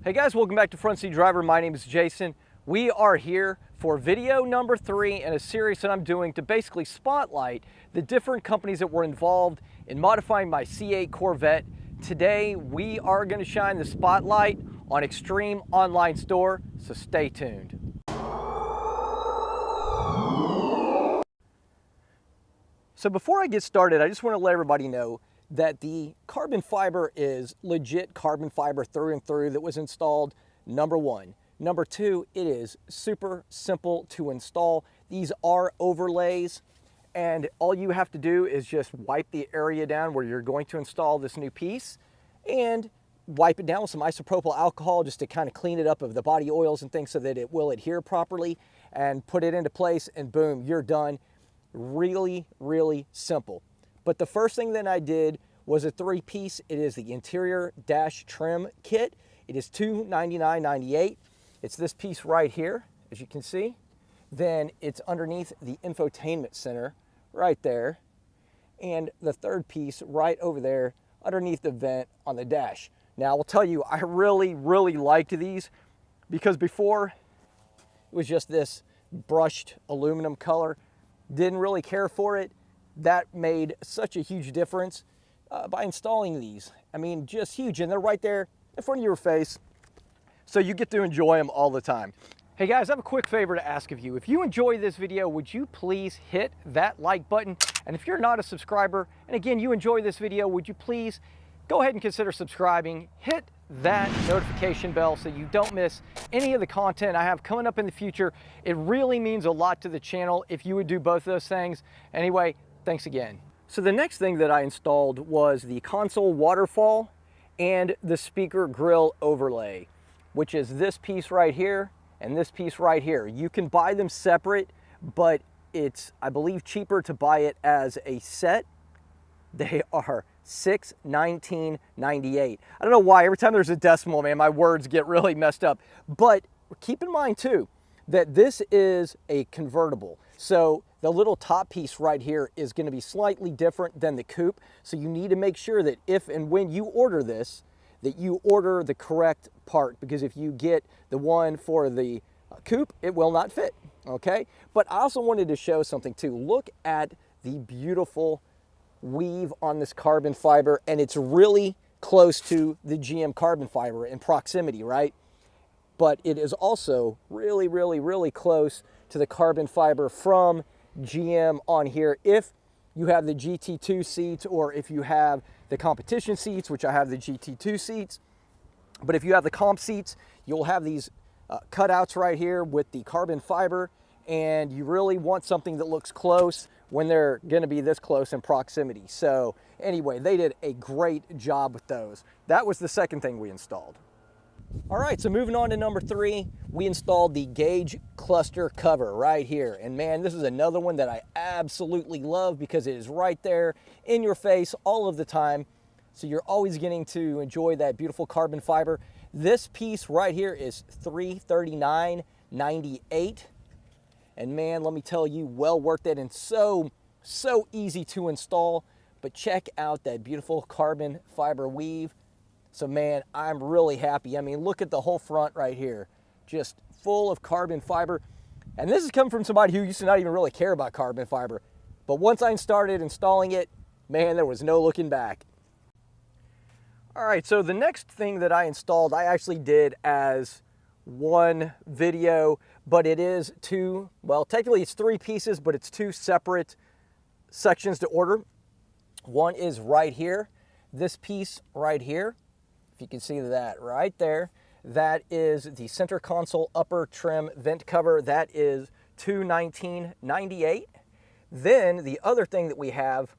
Hey guys, welcome back to Front Seat Driver. My name is Jason. We are here for video number 3 in a series that I'm doing to basically spotlight the different companies that were involved in modifying my C8 Corvette. Today, we are going to shine the spotlight on Extreme Online Store, so stay tuned. So before I get started, I just want to let everybody know that the carbon fiber is legit carbon fiber through and through that was installed, number one. Number two, it is super simple to install. These are overlays, and all you have to do is just wipe the area down where you're going to install this new piece and wipe it down with some isopropyl alcohol just to kind of clean it up of the body oils and things so that it will adhere properly, and put it into place, and boom, you're done. Really, really simple. But the first thing that I did was a 3-piece. It is the interior dash trim kit. It is $299.98. It's this piece right here, as you can see. Then it's underneath the infotainment center right there. And the third piece right over there underneath the vent on the dash. Now, I will tell you, I really, really liked these because before it was just this brushed aluminum color. Didn't really care for it. That made such a huge difference by installing these. I mean, just huge, and they're right there in front of your face, so you get to enjoy them all the time. Hey guys, I have a quick favor to ask of you. If you enjoy this video, would you please hit that like button? And if you're not a subscriber, and again, you enjoy this video, would you please go ahead and consider subscribing? Hit that notification bell so you don't miss any of the content I have coming up in the future. It really means a lot to the channel if you would do both those things. Anyway, thanks again. So the next thing that I installed was the console waterfall and the speaker grill overlay, which is this piece right here and this piece right here. You can buy them separate, but it's, I believe, cheaper to buy it as a set. They are $619.98. I don't know why, every time there's a decimal, man, my words get really messed up. But keep in mind too, that this is a convertible. So the little top piece right here is going to be slightly different than the Coupe. So you need to make sure that if and when you order this, that you order the correct part, because if you get the one for the Coupe, it will not fit, okay? But I also wanted to show something too. Look at the beautiful weave on this carbon fiber, and it's really close to the GM carbon fiber in proximity, right? But it is also really, really, really close to the carbon fiber from GM on here. If you have the GT2 seats, or if you have the competition seats, which I have the GT2 seats, but if you have the comp seats, you'll have these cutouts right here with the carbon fiber, and you really want something that looks close when they're going to be this close in proximity. So anyway, they did a great job with those. That was the second thing we installed. All right, so moving on to number 3, we installed the gauge cluster cover right here. And man, this is another one that I absolutely love because it is right there in your face all of the time. So you're always getting to enjoy that beautiful carbon fiber. This piece right here is $339.98. And man, let me tell you, well worth it, and so easy to install. But check out that beautiful carbon fiber weave. So man, I'm really happy. I mean, look at the whole front right here, just full of carbon fiber. And this is coming from somebody who used to not even really care about carbon fiber. But once I started installing it, man, there was no looking back. All right, so the next thing that I installed, I actually did as one video, but it is two, well, technically it's 3 pieces, but it's 2 separate sections to order. One is right here, this piece right here. If you can see that right there, that is the center console upper trim vent cover. That is $219.98. Then the other thing that we have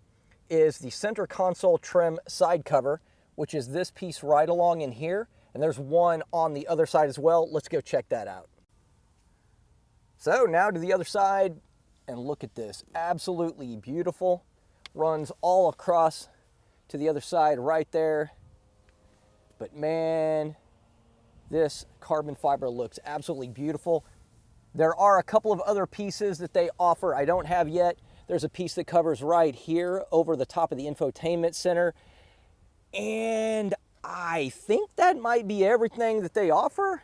is the center console trim side cover, which is this piece right along in here. And there's one on the other side as well. Let's go check that out. So now to the other side, and look at this. Absolutely beautiful. Runs all across to the other side right there. But man, this carbon fiber looks absolutely beautiful. There are a couple of other pieces that they offer I don't have yet. There's a piece that covers right here over the top of the infotainment center. And I think that might be everything that they offer.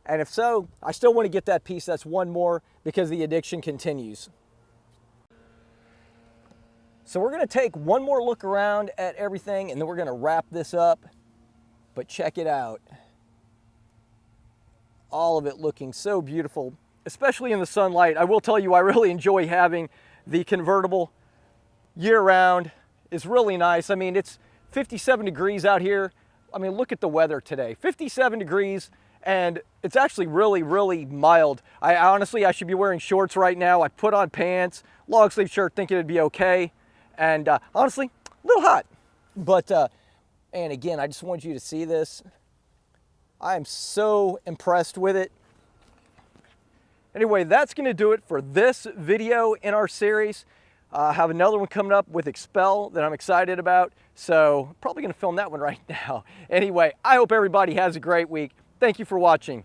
And if so, I still want to get that piece that's one more because the addiction continues. So we're going to take one more look around at everything and then we're going to wrap this up. But check it out. All of it looking so beautiful, especially in the sunlight. I will tell you, I really enjoy having the convertible year-round. It's really nice. I mean, it's 57 degrees out here. I mean, look at the weather today. 57 degrees, and it's actually really, really mild. Honestly, I should be wearing shorts right now. I put on pants, long sleeve shirt, thinking it'd be okay. And honestly, a little hot. But, and again, I just want you to see this. I am so impressed with it. Anyway, that's going to do it for this video in our series. I have another one coming up with XPEL that I'm excited about, so probably going to film that one right now. Anyway, I hope everybody has a great week. Thank you for watching.